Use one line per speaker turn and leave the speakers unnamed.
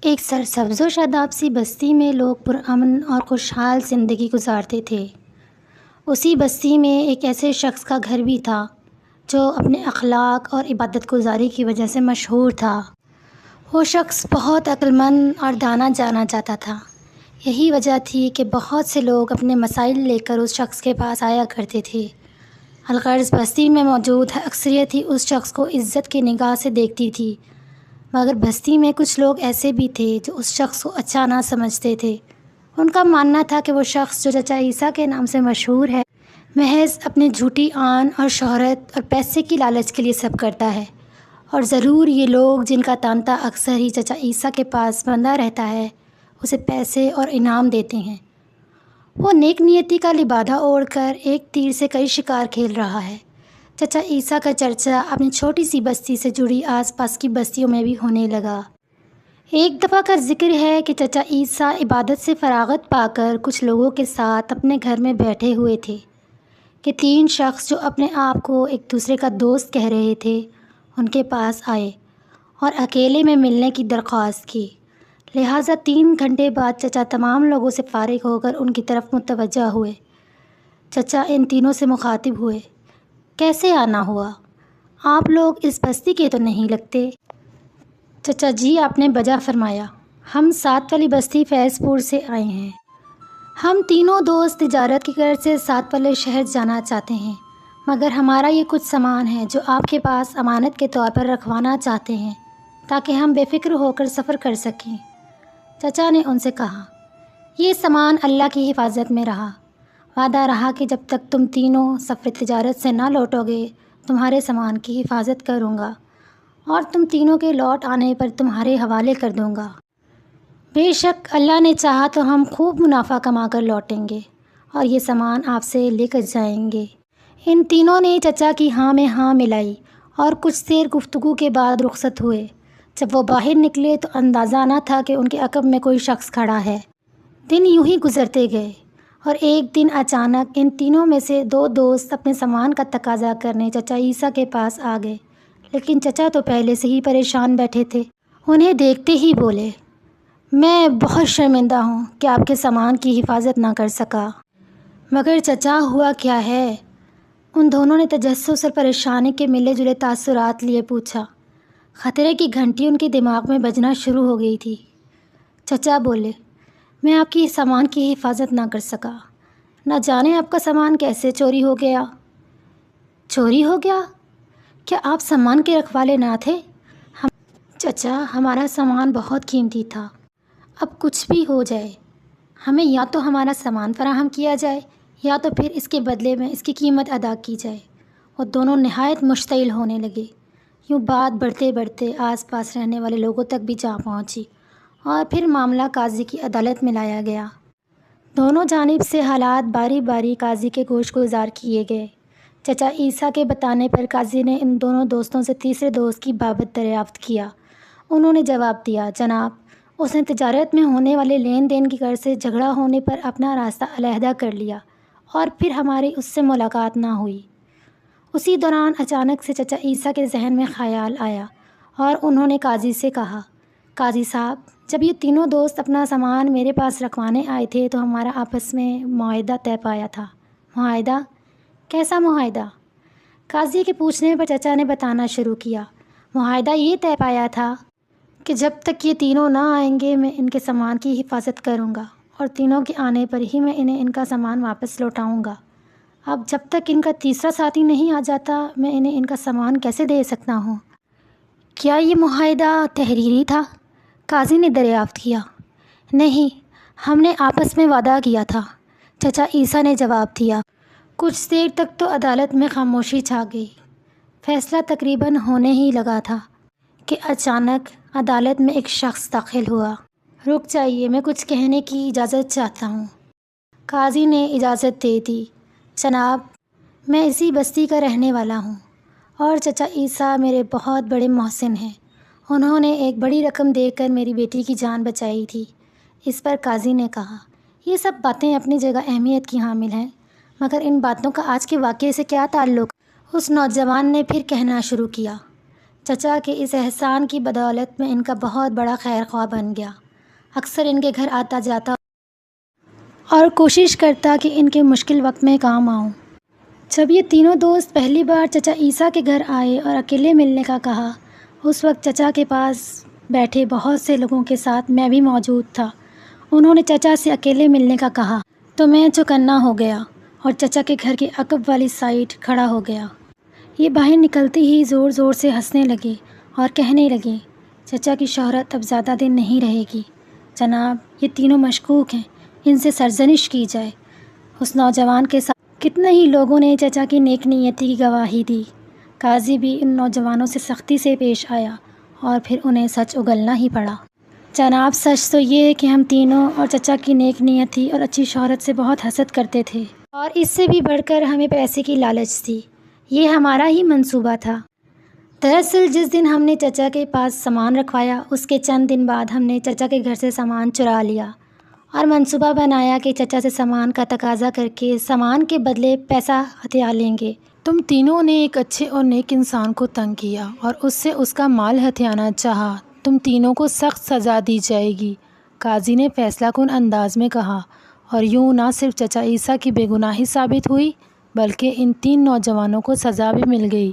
ایک سرسبز و شاداب سی بستی میں لوگ پرامن اور خوشحال زندگی گزارتے تھے۔ اسی بستی میں ایک ایسے شخص کا گھر بھی تھا جو اپنے اخلاق اور عبادت گزاری کی وجہ سے مشہور تھا۔ وہ شخص بہت عقل مند اور دانا جانا جاتا تھا۔ یہی وجہ تھی کہ بہت سے لوگ اپنے مسائل لے کر اس شخص کے پاس آیا کرتے تھے۔ الغرض بستی میں موجود اکثریت ہی اس شخص کو عزت کی نگاہ سے دیکھتی تھی، مگر بستی میں کچھ لوگ ایسے بھی تھے جو اس شخص کو اچھا نہ سمجھتے تھے۔ ان کا ماننا تھا کہ وہ شخص جو چچا عیسیٰ کے نام سے مشہور ہے، محض اپنی جھوٹی آن اور شہرت اور پیسے کی لالچ کے لیے سب کرتا ہے، اور ضرور یہ لوگ جن کا تانتا اکثر ہی چچا عیسیٰ کے پاس بندھا رہتا ہے اسے پیسے اور انعام دیتے ہیں۔ وہ نیک نیتی کا لبادہ اوڑھ کر ایک تیر سے کئی شکار کھیل رہا ہے۔ چچا عیسیٰ کا چرچا اپنی چھوٹی سی بستی سے جڑی آس پاس کی بستیوں میں بھی ہونے لگا۔ ایک دفعہ کا ذکر ہے کہ چچا عیسیٰ عبادت سے فراغت پا کر کچھ لوگوں کے ساتھ اپنے گھر میں بیٹھے ہوئے تھے کہ تین شخص جو اپنے آپ کو ایک دوسرے کا دوست کہہ رہے تھے ان کے پاس آئے اور اکیلے میں ملنے کی درخواست کی۔ لہٰذا 3 گھنٹے بعد چچا تمام لوگوں سے فارغ ہو کر ان کی طرف متوجہ ہوئے۔ چچا ان تینوں سے مخاطب ہوئے، کیسے آنا ہوا؟ آپ لوگ اس بستی کے تو نہیں لگتے؟ چچا جی، آپ نے بجا فرمایا، ہم 7 والی بستی فیض پور سے آئے ہیں۔ ہم تینوں دوست تجارت کی غرض سے 7 والے شہر جانا چاہتے ہیں، مگر ہمارا یہ کچھ سامان ہے جو آپ کے پاس امانت کے طور پر رکھوانا چاہتے ہیں تاکہ ہم بے فکر ہو کر سفر کر سکیں۔ چچا نے ان سے کہا، یہ سامان اللہ کی حفاظت میں رہا۔ وعدہ رہا کہ جب تک تم تینوں سفر تجارت سے نہ لوٹو گے تمہارے سامان کی حفاظت کروں گا اور تم تینوں کے لوٹ آنے پر تمہارے حوالے کر دوں گا۔ بے شک اللہ نے چاہا تو ہم خوب منافع کما کر لوٹیں گے اور یہ سامان آپ سے لے کر جائیں گے۔ ان تینوں نے چچا کی ہاں میں ہاں ملائی اور کچھ دیر گفتگو کے بعد رخصت ہوئے۔ جب وہ باہر نکلے تو اندازہ نہ تھا کہ ان کے عقب میں کوئی شخص کھڑا ہے۔ دن یوں ہی گزرتے گئے اور ایک دن اچانک ان تینوں میں سے 2 دوست اپنے سامان کا تقاضا کرنے چچا عیسیٰ کے پاس آ گئے، لیکن چچا تو پہلے سے ہی پریشان بیٹھے تھے۔ انہیں دیکھتے ہی بولے، میں بہت شرمندہ ہوں کہ آپ کے سامان کی حفاظت نہ کر سکا۔ مگر چچا ہوا کیا ہے؟ ان دونوں نے تجسس اور پریشانی کے ملے جلے تاثرات لیے پوچھا۔ خطرے کی گھنٹی ان کے دماغ میں بجنا شروع ہو گئی تھی۔ چچا بولے، میں آپ کی سامان کی حفاظت نہ کر سکا، نہ جانے آپ کا سامان کیسے چوری ہو گیا۔ چوری ہو گیا؟ کیا آپ سامان کے رکھوالے نہ تھے؟ چچا، ہمارا سامان بہت قیمتی تھا، اب کچھ بھی ہو جائے ہمیں یا تو ہمارا سامان فراہم کیا جائے یا تو پھر اس کے بدلے میں اس کی قیمت ادا کی جائے۔ وہ دونوں نہایت مشتعل ہونے لگے۔ یوں بات بڑھتے بڑھتے آس پاس رہنے والے لوگوں تک بھی جا پہنچی اور پھر معاملہ قاضی کی عدالت میں لایا گیا۔ دونوں جانب سے حالات باری باری قاضی کے گوش گزار کیے گئے۔ چچا عیسیٰ کے بتانے پر قاضی نے ان دونوں دوستوں سے تیسرے دوست کی بابت دریافت کیا۔ انہوں نے جواب دیا، جناب، اس نے تجارت میں ہونے والے لین دین کی غرض سے جھگڑا ہونے پر اپنا راستہ علیحدہ کر لیا اور پھر ہماری اس سے ملاقات نہ ہوئی۔ اسی دوران اچانک سے چچا عیسیٰ کے ذہن میں خیال آیا اور انہوں نے قاضی سے کہا، قاضی صاحب، جب یہ تینوں دوست اپنا سامان میرے پاس رکھوانے آئے تھے تو ہمارا آپس میں معاہدہ طے پایا تھا۔ معاہدہ؟ کیسا معاہدہ؟ قاضی کے پوچھنے پر چچا نے بتانا شروع کیا۔ معاہدہ یہ طے پایا تھا کہ جب تک یہ تینوں نہ آئیں گے میں ان کے سامان کی حفاظت کروں گا اور تینوں کے آنے پر ہی میں انہیں ان کا سامان واپس لوٹاؤں گا۔ اب جب تک ان کا تیسرا ساتھی نہیں آ جاتا میں انہیں ان کا سامان کیسے دے سکتا ہوں؟ کیا یہ معاہدہ تحریری تھا؟ قاضی نے دریافت کیا۔ نہیں، ہم نے آپس میں وعدہ کیا تھا، چچا عیسیٰ نے جواب دیا۔ کچھ دیر تک تو عدالت میں خاموشی چھا گئی۔ فیصلہ تقریباً ہونے ہی لگا تھا کہ اچانک عدالت میں ایک شخص داخل ہوا۔ رک جائیے، میں کچھ کہنے کی اجازت چاہتا ہوں۔ قاضی نے اجازت دے دی۔ جناب، میں اسی بستی کا رہنے والا ہوں اور چچا عیسیٰ میرے بہت بڑے محسن ہیں۔ انہوں نے ایک بڑی رقم دے کر میری بیٹی کی جان بچائی تھی۔ اس پر قاضی نے کہا، یہ سب باتیں اپنی جگہ اہمیت کی حامل ہیں، مگر ان باتوں کا آج کے واقعے سے کیا تعلق؟ اس نوجوان نے پھر کہنا شروع کیا، چچا کے اس احسان کی بدولت میں ان کا بہت بڑا خیر خواہ بن گیا۔ اکثر ان کے گھر آتا جاتا اور کوشش کرتا کہ ان کے مشکل وقت میں کام آؤں۔ جب یہ تینوں دوست پہلی بار چچا عیسیٰ کے گھر آئے اور اکیلے ملنے کا کہا، اس وقت چچا کے پاس بیٹھے بہت سے لوگوں کے ساتھ میں بھی موجود تھا۔ انہوں نے چچا سے اکیلے ملنے کا کہا تو میں چوکنا ہو گیا اور چچا کے گھر کی عقب والی سائڈ کھڑا ہو گیا۔ یہ باہر نکلتے ہی زور زور سے ہنسنے لگے اور کہنے لگے، چچا کی شہرت اب زیادہ دن نہیں رہے گی جناب، یہ تینوں مشکوک ہیں، ان سے سرزنش کی جائے۔ اس نوجوان کے ساتھ کتنے ہی لوگوں نے چچا کی نیک نیتی کی گواہی دی۔ قاضی بھی ان نوجوانوں سے سختی سے پیش آیا اور پھر انہیں سچ اگلنا ہی پڑا۔ جناب، سچ تو یہ ہے کہ ہم تینوں اور چچا کی نیک نیتی اور اچھی شہرت سے بہت حسد کرتے تھے، اور اس سے بھی بڑھ کر ہمیں پیسے کی لالچ تھی۔ یہ ہمارا ہی منصوبہ تھا۔ دراصل جس دن ہم نے چچا کے پاس سامان رکھوایا، اس کے چند دن بعد ہم نے چچا کے گھر سے سامان چرا لیا اور منصوبہ بنایا کہ چچا سے سامان کا تقاضا کر کے سامان کے بدلے پیسہ ہتھیار لیں گے۔
تم تینوں نے ایک اچھے اور نیک انسان کو تنگ کیا اور اس سے اس کا مال ہتھیانا چاہا۔ تم تینوں کو سخت سزا دی جائے گی، قاضی نے فیصلہ کن انداز میں کہا، اور یوں نہ صرف چچا عیسیٰ کی بے گناہی ثابت ہوئی بلکہ ان تین نوجوانوں کو سزا بھی مل گئی۔